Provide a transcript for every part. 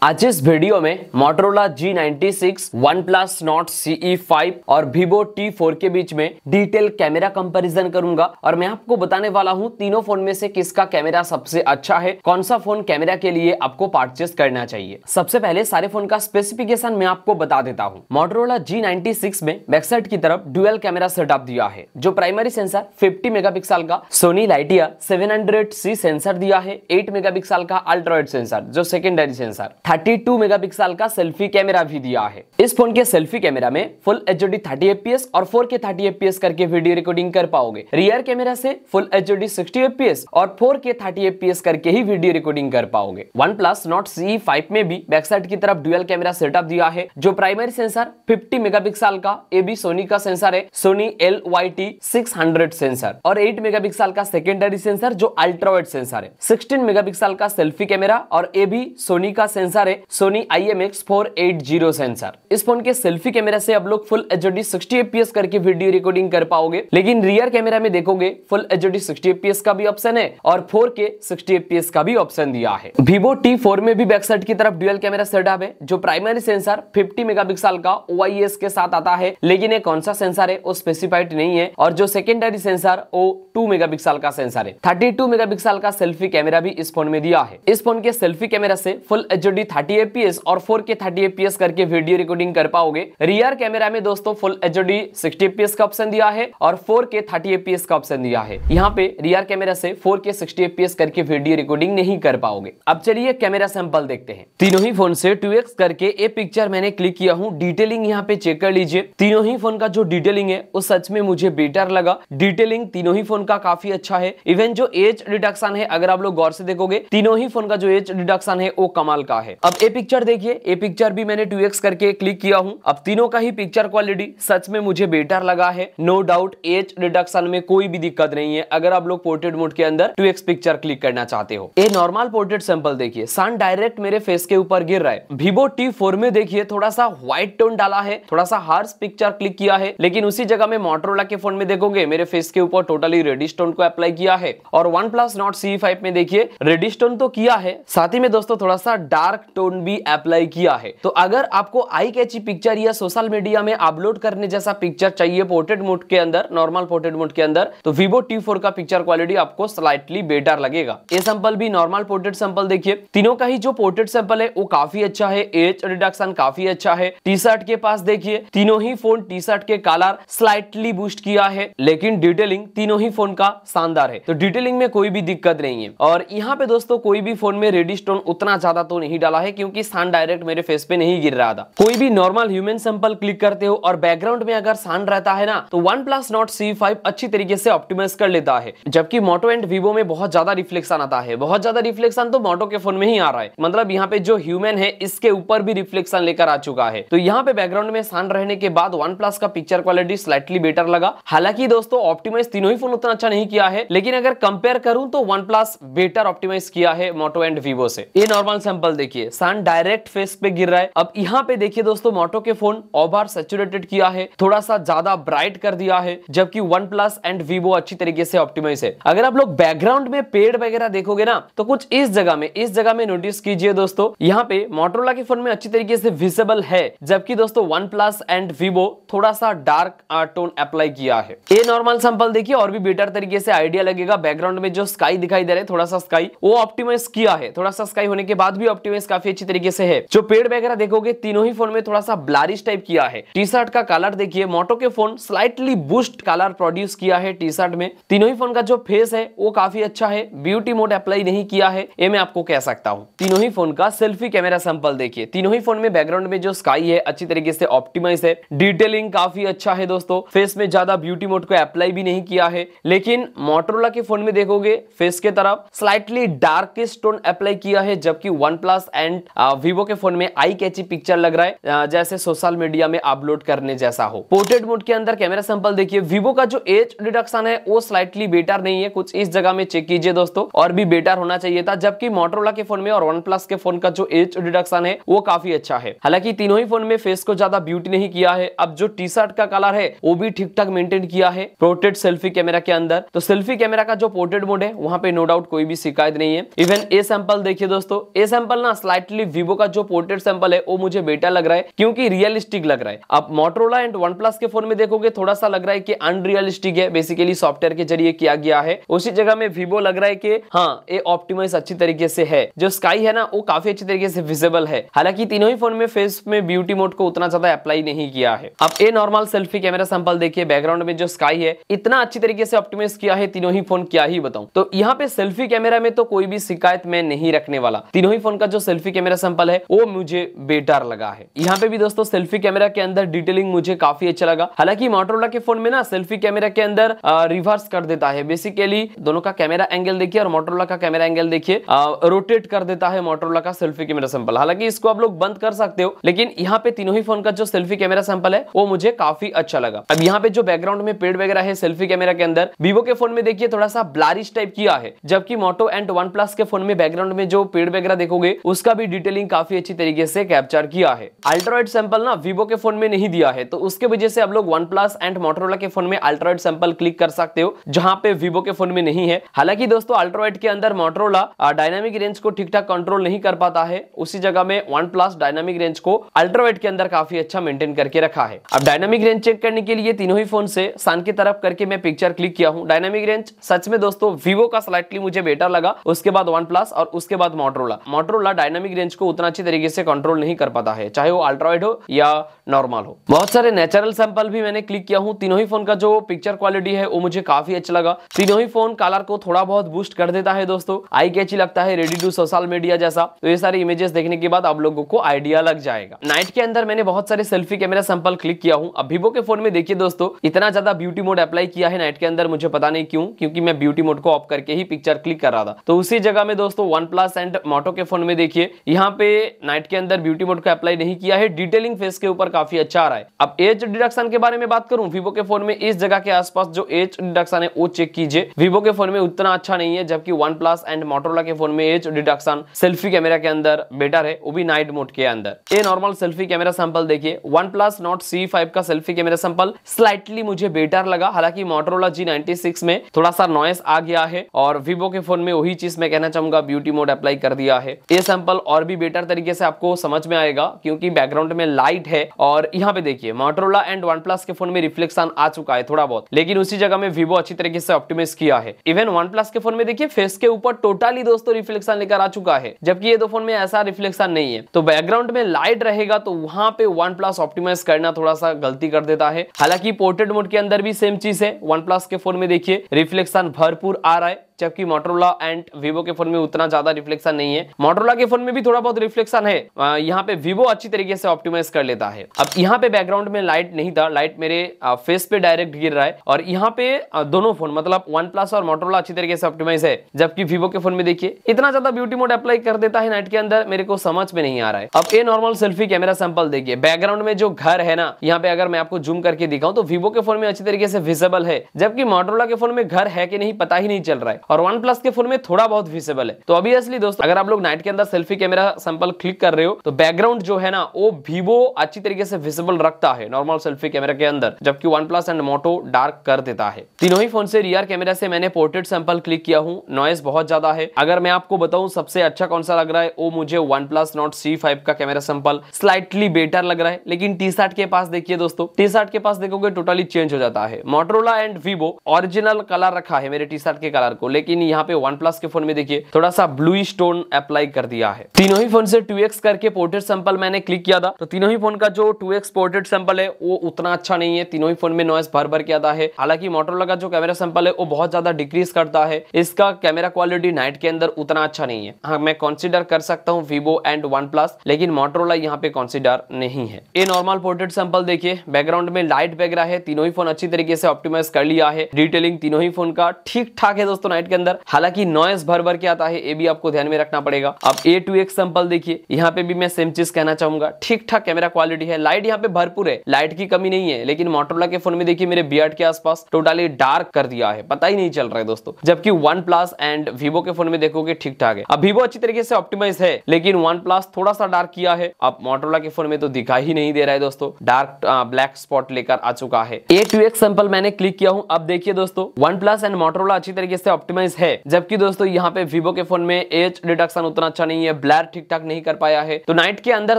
आज इस वीडियो में Motorola G96, OnePlus Nord CE5 और Vivo T4 के बीच में डिटेल कैमरा कंपैरिजन करूंगा और मैं आपको बताने वाला हूं तीनों फोन में से किसका कैमरा सबसे अच्छा है, कौन सा फोन कैमरा के लिए आपको परचेस करना चाहिए। सबसे पहले सारे फोन का स्पेसिफिकेशन मैं आपको बता देता हूं। Motorola G96 में बैक साइड की तरफ डुअल कैमरा सेटअप दिया है, जो प्राइमरी सेंसर 50 मेगापिक्सल का सोनी लाइटिया 700C सेंसर दिया है, 8 मेगापिक्सल का अल्ट्रा वाइड सेंसर जो सेकेंडरी सेंसर, 32 मेगापिक्सल का सेल्फी कैमरा भी दिया है। इस फोन के सेल्फी कैमरा में फुल एचडी 30fps और 4K 30fps करके वीडियो रिकॉर्डिंग कर पाओगे। रियर कैमरा से फुल एचडी 60fps और 4K 30fps करके ही वीडियो रिकॉर्डिंग कर पाओगे। OnePlus Nord CE5 में भी बैक साइड की तरफ डुअल कैमरा सेटअप दिया है, जो प्राइमरी सेंसर 50 मेगापिक्सल का AB सोनी का सेंसर है, सोनी LYT 600 सेंसर, और 8 मेगापिक्सल का सेकेंडरी सेंसर जो अल्ट्रा वाइड सेंसर है। 16 मेगापिक्सल का सेल्फी कैमरा और AB सोनी का सेंसर है, सोनी IMX480 सेंसर। इस फोन के सेल्फी कैमरा से आप लोग फुल एचडी 60fps करके वीडियो रिकॉर्डिंग कर पाओगे, लेकिन रियर कैमरा में देखोगे फुल एचडी 60fps का भी ऑप्शन है और 4K 60fps का भी ऑप्शन दिया है। Vivo T4 में भी बैक साइड की तरफ डुअल कैमरा सेटअप है, जो प्राइमरी सेंसर 50 मेगापिक्सल का OIS के साथ आता है, लेकिन ये कौन सा सेंसर है वो स्पेसिफाइड नहीं है, और जो सेकेंडरी सेंसर वो 2 मेगापिक्सल का सेंसर है। 32 मेगापिक्सल का सेल्फी कैमरा भी इस फोन में दिया है। इस फोन के सेल्फी कैमरा से फुल एचडी 30fps और 4K 30fps करके वीडियो रिकॉर्डिंग कर पाओगे। रियर कैमरा में दोस्तों फुल एचडी 60fps का ऑप्शन दिया है और 4K 30fps का ऑप्शन दिया है। यहाँ पे रियर कैमरा से 4K 60fps करके वीडियो रिकॉर्डिंग नहीं कर पाओगे। अब चलिए कैमरा सैंपल देखते हैं। तीनों ही फोन से 2x करके ये पिक्चर मैंने क्लिक किया हूँ। डिटेलिंग यहाँ पे चेक कर लीजिए। तीनों ही फोन का जो डिटेलिंग है वो सच में मुझे बेटर लगा। डिटेलिंग तीनों ही फोन का काफी अच्छा है। इवन जो एज रिडक्शन है, अगर आप लोग गौर से देखोगे, तीनों ही फोन का जो एज रिडक्शन है वो कमाल का है। अब ये पिक्चर देखिए, ये पिक्चर भी मैंने 2x करके क्लिक किया हूं। अब तीनों का ही पिक्चर क्वालिटी सच में मुझे बेटर लगा है। नो डाउट एज रिडक्शन में कोई भी दिक्कत नहीं है अगर आप लोग पोर्ट्रेट मोड के अंदर 2x पिक्चर क्लिक करना चाहते हो। ये नॉर्मल पोर्ट्रेट सैंपल देखिए, सन डायरेक्ट मेरे फेस के ऊपर गिर रहा है। Vivo T4 में देखिए थोड़ा सा व्हाइट टोन डाला है, थोड़ा सा हार्श पिक्चर क्लिक किया है, लेकिन उसी जगह में Motorola के फोन में देखोगे मेरे फेस के ऊपर टोटली रेडिश टोन को अप्लाई किया है। और OnePlus Nord CE5 में देखिए रेडिश टोन तो किया है, साथ ही में दोस्तों थोड़ा सा डार्क टोन भी अप्लाई किया है। तो अगर आपको आई कैची पिक्चर या सोशल मीडिया में अपलोड करने जैसा पिक्चर चाहिए पोर्ट्रेट मोड के अंदर, नॉर्मल पोर्ट्रेट मोड के अंदर, तो Vivo T4 का पिक्चर क्वालिटी आपको स्लाइटली बेटर लगेगा। ये सैंपल भी नॉर्मल पोर्ट्रेट सैंपल देखिए, तीनों का ही जो पोर्ट्रेट सैंपल है वो काफी अच्छा है। एज रिडक्शन काफी अच्छा है। टी शर्ट के पास देखिए, तीनों ही फोन टी शर्ट के कलर स्लाइटली बूस्ट किया है, लेकिन डिटेलिंग तीनों ही फोन का शानदार है। तो डिटेलिंग में कोई भी दिक्कत नहीं है। और यहाँ पे दोस्तों कोई भी फोन में रेडिश टोन उतना ज्यादा तो नहीं डाला है, क्योंकि सन डायरेक्ट मेरे फेस पे नहीं गिर रहा था। कोई भी नॉर्मल ह्यूमन सैंपल क्लिक करते हो और बैकग्राउंड में अगर सन रहता है ना, तो OnePlus Nord CE5 अच्छी तरीके से ऑप्टिमाइज कर लेता है, जबकि मोटो एंड Vivo में बहुत ज्यादा रिफ्लेक्शन आता है। बहुत ज्यादा रिफ्लेक्शन तो मोटो के फोन में ही आ रहा है, मतलब यहाँ पे जो ह्यूमन है इसके ऊपर भी रिफ्लेक्शन लेकर आ चुका है। तो यहाँ पे बैकग्राउंड में सन रहने के बाद OnePlus का पिक्चर क्वालिटी स्लाइटली बेटर लगा। हालांकि दोस्तों ऑप्टिमाइज तीनों ही फोन उतना अच्छा नहीं किया है, लेकिन अगर कंपेयर करूं तो OnePlus बेटर ऑप्टिमाइज किया है मोटो एंड Vivo से। ये नॉर्मल सैंपल देखिए, सन डायरेक्ट फेस पे गिर रहा है। अब यहाँ पे देखिए दोस्तों मोटो के फोन ओवर सैचुरेटेड किया है, थोड़ा सा ज्यादा ब्राइट कर दिया है, जबकि OnePlus एंड Vivo अच्छी तरीके से ऑप्टिमाइज है। अगर आप लोग बैकग्राउंड में पेड़ वगैरह देखोगे ना, तो कुछ इस जगह में नोटिस कीजिए दोस्तों, यहाँ पे Motorola के फोन में अच्छी तरीके से विजिबल है, जबकि दोस्तों OnePlus एंड Vivo थोड़ा सा डार्क टोन अप्लाई किया है। ये नॉर्मल सैंपल देखिए और भी बेटर तरीके से आइडिया लगेगा। बैकग्राउंड में जो स्काई दिखाई दे रहा है, थोड़ा सा स्काई वो ऑप्टिमाइज किया है, थोड़ा सा स्काई होने के बाद भी ऑप्टिमाइज काफी अच्छी तरीके से है। जो पेड़ वगैरह देखोगे तीनों ही फोन में थोड़ा सा ब्लरिश टाइप किया है। टी शर्ट का कलर देखिए, मोटो के phone slightly boost colour produce किया है टी शर्ट में। तीनों ही फोन का जो फेस है वो काफी अच्छा है, ब्यूटी मोड अप्लाई नहीं किया है, ये मैं आपको कह सकता हूँ। तीनों ही फोन का सेल्फी कैमरा सैंपल देखिए, तीनों ही फोन में बैकग्राउंड में जो स्काई है अच्छी तरीके से ऑप्टिमाइज है। डिटेलिंग काफी अच्छा है दोस्तों, फेस में ज्यादा ब्यूटी मोड को अप्लाई भी नहीं किया है, लेकिन Motorola के फोन में देखोगे फेस के तरफ स्लाइटली डार्केस्ट टोन अप्लाई किया है, जबकि OnePlus एंड Vivo के फोन में आई कैची पिक्चर लग रहा है, जैसे सोशल मीडिया में अपलोड करने जैसा हो। पोर्ट्रेट मोड के अंदर कैमरा सैंपल देखिए, Vivo का जो एज रिडक्शन है वो स्लाइटली बेटर नहीं है, कुछ इस जगह में चेक कीजिए दोस्तों, और भी बेटर होना चाहिए था। जबकि Motorola के फोन में और OnePlus के फोन का जो एज रिडक्शन है वो काफी अच्छा है। हालांकि तीनों ही फोन में फेस को ज्यादा ब्यूटी नहीं किया है। अब जो टी शर्ट का कलर है वो भी ठीक ठाक मेंटेन किया है पोर्ट्रेट सेल्फी कैमरा के अंदर। तो सेल्फी कैमरा का जो पोर्ट्रेट मोड है वहां पे नो डाउट कोई भी शिकायत नहीं है। इवन ए सैंपल देखिए दोस्तों, ए सैंपल ना स्लाइटली वीवो का जो पोर्ट्रेट सैंपल है वो मुझे बेटर लग रहा है, क्योंकि रियलिस्टिक लग रहा है। अब मोटरोला एंड वन प्लस के फोन में देखोगे थोड़ा सा लग रहा है कि अनरियलिस्टिक है, बेसिकली सॉफ्टवेयर के जरिए किया गया है। उसी जगह में वीवो लग रहा है कि हाँ ये ऑप्टिमाइज अच्छी तरीके से है, जो स्काई है ना वो काफी अच्छी तरीके से विजिबल है। हालांकि तीनों ही फोन में फेस में ब्यूटी मोड को उतना ज्यादा अप्लाई नहीं किया है। अब ये नॉर्मल सेल्फी कैमरा सैंपल देखिए, बैकग्राउंड में जो स्काई है इतना अच्छी तरीके से ऑप्टिमाइज किया है तीनों ही फोन, क्या ही बताऊं। तो यहाँ पे सेल्फी कैमरा में तो कोई भी शिकायत मैं नहीं रखने वाला, तीनों ही फोन का जो सेल्फी कैमरा सैंपल है वो मुझे बेटर लगा है। यहाँ पे भी दोस्तों सेल्फी कैमरा के अंदर डिटेलिंग मुझे काफी अच्छा लगा। हालांकि मोटरोला के फोन में ना सेल्फी कैमरा के अंदर रिवर्स कर देता है, बेसिकली दोनों का कैमरा एंगल देखिए और मोटरोला का कैमरा एंगल देखिए, रोटेट कर देता है मोटरोला का सेल्फी कैमरा सैंपल। हालांकि इसको आप लोग बंद कर सकते हो, लेकिन यहाँ पे तीनों ही फोन का जो सेल्फी कैमरा सैंपल है वो मुझे काफी अच्छा लगा। अब यहाँ पे जो बैकग्राउंड में पेड़ वगैरह है सेल्फी कैमरा के अंदर, वीवो के फोन में देखिए थोड़ा सा ब्लरिश टाइप किया है, जबकि मोटो एंड वन प्लस के फोन में बैकग्राउंड में जो पेड़ वगैरह देखोगे उसका भी डिटेलिंग काफी अच्छी तरीके से कैप्चर किया है। अल्ट्रावाइड सैंपल ना वीवो के फोन में नहीं दिया है, तो उसके वजह से आप लोग वन प्लस एंड मोटरोला के फोन में अल्ट्रावाइड सैंपल क्लिक कर सकते हो, जहां पे वीवो के फोन में नहीं है। हालांकि दोस्तों अल्ट्रावाइड के अंदर मोटरोला डायनामिक रेंज को ठीक ठाक कंट्रोल नहीं कर पाता है, उसी जगह में वन प्लस डायनामिक रेंज को अल्ट्रावाइड के अंदर काफी अच्छा मेंटेन करके रखा है। अब डायनामिक रेंज चेक करने के लिए तीनों ही फोन से सन की तरफ करके मैं पिक्चर क्लिक किया हूं। डायनामिक रेंज सच में दोस्तों वीवो का स्लाइटली मुझे बेटर लगा, उसके बाद वन प्लस और उसके बाद मोटरोला डायनामिक रेंज को उतना अच्छी तरीके से कंट्रोल नहीं कर पाता है, चाहे वो अल्ट्रावाइड हो या नॉर्मल हो। बहुत सारे नेचुरल सैंपल भी मैंने क्लिक किया हूं। तीनों ही फोन का जो पिक्चर क्वालिटी है वो मुझे काफी अच्छा लगा। तीनों ही फोन कलर को थोड़ा बहुत बूस्ट कर देता है दोस्तों, आई कैची लगता है, रेडी टू सोशल मीडिया जैसा। तो ये सारी इमेजेस देखने के बाद आप लोगों को आइडिया लग जाएगा। नाइट के अंदर मैंने बहुत सारे सेल्फी कैमरा सैंपल क्लिक किया हूं। अब वीवो के फोन में देखिए दोस्तों इतना ज्यादा ब्यूटी मोड अप्लाई किया है नाइट के अंदर, मुझे पता नहीं क्यों, क्योंकि मैं ब्यूटी मोड को ऑफ करके ही पिक्चर क्लिक कर रहा था। तो उसी जगह में दोस्तों वन प्लस एंड मोटो के फोन में देखिए यहाँ पे नाइट के अंदर ब्यूटी मोड को अप्लाई नहीं किया है, डिटेलिंग फेस के ऊपर काफी अच्छा आ रहा है। अब एज डिडक्शन के बारे में बात करूं, वीवो के फोन में इस जगह के आसपास जो एज डिडक्शन है वो चेक कीजिए, वीवो के फोन में उतना अच्छा नहीं है, जबकि वन प्लस एंड मोटरोला के फोन में एज डिडक्शन सेल्फी कैमरा के अंदर बेटर है, वो भी नाइट मोड के अंदर। ये नॉर्मल सेल्फी कैमरा सैंपल देखिए, वन प्लस नॉट C5 का सेल्फी कैमरा सैंपल स्लाइटली मुझे बेटर लगा। हालांकि मोटरोला G96 में थोड़ा सा नॉइस आ गया है और वीवो के फोन में वही चीज मैं कहना चाहूंगा, ब्यूटी मोड अप्लाई कर दिया है। ये सैंपल और भी बेटर तरीके से आपको समझ में आएगा, क्योंकि बैकग्राउंड में लाइट है और यहाँ पे देखिए मोटरोला एंड वन प्लस के फोन में रिफ्लेक्शन आ चुका है थोड़ा बहुत, लेकिन उसी जगह में वीवो अच्छी तरीके से ऑप्टिमाइज किया है। इवन वन प्लस के फोन में देखिए फेस के ऊपर टोटली दोस्तों रिफ्लेक्शन लेकर आ चुका है, जबकि ये दो फोन में ऐसा रिफ्लेक्शन नहीं है। तो बैकग्राउंड में लाइट रहेगा तो वहां पे वन प्लस ऑप्टिमाइज करना थोड़ा सा गलती कर देता है। हालांकि पोर्ट्रेट मोड के अंदर भी सेम चीज है, वन प्लस के फोन में देखिए रिफ्लेक्शन भरपूर आ रहा है, जबकि मोटरोला एंड वीवो के फोन में उतना ज्यादा रिफ्लेक्शन नहीं है। मोटरोला के फोन में भी थोड़ा बहुत रिफ्लेक्शन है, यहाँ पे वीवो अच्छी तरीके से ऑप्टिमाइज कर लेता है। अब यहाँ पे बैकग्राउंड में लाइट नहीं था, लाइट मेरे फेस पे डायरेक्ट गिर रहा है और यहाँ पे दोनों फोन मतलब वन प्लस और मोटरोला अच्छी तरीके से ऑप्टिमाइज है, जबकि वीवो के फोन में देखिए इतना ज्यादा ब्यूटी मोड अप्लाई कर देता है नाइट के अंदर, मेरे को समझ में नहीं आ रहा है। अब ये नॉर्मल सेल्फी कैमरा सैंपल देखिए, बैकग्राउंड में जो घर है ना, यहाँ पे अगर मैं आपको जूम करके दिखाऊं तो वीवो के फोन में अच्छी तरीके से विजिबल है, जबकि मोटरोला के फोन में घर है कि नहीं पता ही नहीं चल रहा है और वन प्लस के फोन में थोड़ा बहुत विजिबल है। तो ऑब्वियसली दोस्तों अगर आप लोग नाइट के अंदर सेल्फी कैमरा सैंपल क्लिक कर रहे हो तो बैकग्राउंड जो है ना वो वीवो अच्छी तरीके से विजिबल रखता है नॉर्मल सेल्फी कैमरा के अंदर, जबकि OnePlus and Moto dark कर देता है। तीनों ही फोन से रियर कैमरा से मैंने पोर्ट्रेट सैंपल क्लिक किया हूं, नॉइस बहुत ज्यादा है। अगर मैं आपको बताऊं सबसे अच्छा कौन सा लग रहा है, वो मुझे वन प्लस नॉट C5 का कैमरा सैंपल स्लाइटली बेटर लग रहा है। लेकिन T60 के पास देखिए दोस्तों, T60 के पास देखोगे टोटली चेंज हो जाता है। Motorola and Vivo original colour रखा है मेरे T60 के कलर को, लेकिन यहाँ पे वन प्लस के फोन में देखिए थोड़ा सा ब्लूइश टोन अप्लाई कर दिया है। तीनों ही फोन से 2x करके पोर्ट्रेट सैंपल मैंने क्लिक किया था, तो तीनों ही फोन का जो 2x पोर्ट्रेट सैंपल है वो उतना अच्छा नहीं है, तीनों ही फोन में नॉइस भर भर के आता है। हालांकि मोटरोला का जो कैमरा सैंपल है वो बहुत ज्यादा डिक्रीज करता है, इसका कैमरा क्वालिटी नाइट के अंदर उतना अच्छा नहीं है। हाँ, मैं कंसीडर कर सकता हूँ वीवो एंड वन प्लस, लेकिन मोटरोला यहाँ पे कंसीडर नहीं है। ये नॉर्मल पोर्ट्रेट सैंपल देखिए, बैकग्राउंड में लाइट वगैरह है, तीनों ही फोन अच्छी तरीके से ऑप्टिमाइज कर लिया है। डिटेलिंग तीनों ही फोन का ठीक ठाक है दोस्तों नाइट के अंदर, हालांकि नॉइस भर भर के आता है, ये भी आपको ध्यान में रखना पड़ेगा। अब A2X सैंपल देखिए, यहाँ पे भी मैं सेम चीज कहना चाहूंगा, ठीक ठाक कैमरा क्वालिटी है, लाइट यहाँ पे भरपूर है, लाइट की कमी नहीं है। लेकिन मोटरोला के फोन में देखिए मेरे बियर्ड के आसपास टोटली डार्क कर दिया है, पता ही नहीं चल रहा है दोस्तों, जबकि वन प्लस एंड वीवो के फोन में देखोगे ठीक ठाक है। अब वीवो अच्छी तरीके से ऑप्टिमाइज है, लेकिन वन प्लस थोड़ा सा डार्क किया है। अब मोटरोला के फोन में तो दिखाई ही नहीं दे रहा है दोस्तों, डार्क ब्लैक स्पॉट लेकर आ चुका है। A2X सैंपल मैंने क्लिक किया हूं। अब देखिए दोस्तों वन प्लस एंड मोटरोला अच्छी तरीके से ऑप्टिमाइज ऑप्टिमाइज है, जबकि दोस्तों यहाँ पे Vivo के फोन में एज डिटेक्शन उतना अच्छा नहीं है, ब्लर ठीक ठाक नहीं कर पाया है। तो नाइट के अंदर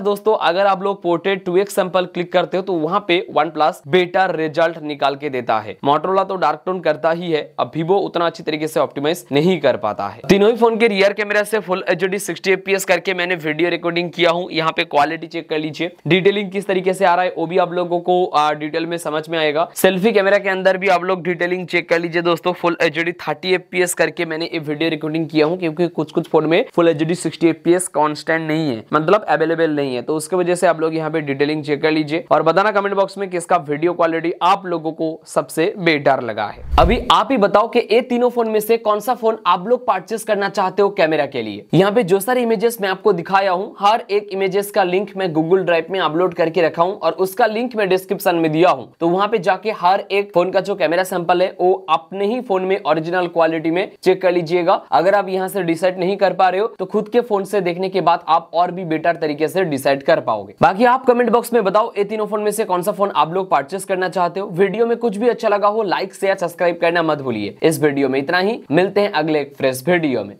दोस्तों अगर आप लोग पोर्ट्रेट 2x सैंपल क्लिक करते हो तो वहां पे OnePlus बेटर रिजल्ट निकाल के देता है। मोटोरोला तो डार्क टोन करता ही है, अब Vivo उतना अच्छी तरीके से ऑप्टिमाइज नहीं कर पाता है। तीनों ही फोन के रियर कैमरा से फुल HD 60 fps करके मैंने वीडियो रिकॉर्डिंग किया हूं। यहाँ पे क्वालिटी चेक कर लीजिए, डिटेलिंग किस तरीके से आ रहा है वो भी आप लोगों को डिटेल में समझ में आएगा। सेल्फी कैमरा के अंदर भी आप लोग डिटेलिंग चेक कर लीजिए दोस्तों, फुल HD 30 fps करके मैंने ये वीडियो रिकॉर्डिंग किया हूं, क्योंकि कुछ कुछ फोन में फुल HD 60 fps कांस्टेंट नहीं है, मतलब अवेलेबल नहीं है, तो उसके वजह से आप लोग यहाँ पे डिटेलिंग चेक कर लीजिए और बताना कमेंट बॉक्स में किसका वीडियो क्वालिटी आप लोगों को सबसे बेटर लगा है। अभी आप ही बताओ कि ये तीनों फोन में से कौन सा फोन आप लोग परचेस करना चाहते हो कैमरा के लिए। यहाँ पे जो सारे इमेजेस मैं आपको दिखाया हूँ, हर एक इमेजेस का लिंक मैं गूगल ड्राइव में अपलोड करके रखा हूँ और उसका लिंक मैं डिस्क्रिप्शन में दिया हूँ, तो वहां पे जाके हर एक फोन का जो कैमरा सैंपल है वो अपने ही फोन में ओरिजिनल क्वालिटी में चेक कर लीजिएगा। अगर आप यहाँ से डिसाइड नहीं कर पा रहे हो तो खुद के फोन से देखने के बाद आप और भी बेटर तरीके से डिसाइड कर पाओगे। बाकी आप कमेंट बॉक्स में बताओ ये तीनों फोन में से कौन सा फोन आप लोग परचेस करना चाहते हो। वीडियो में कुछ भी अच्छा लगा हो लाइक शेयर सब्सक्राइब करना मत भूलिए। इस वीडियो में इतना ही, मिलते हैं अगले एक फ्रेश वीडियो में।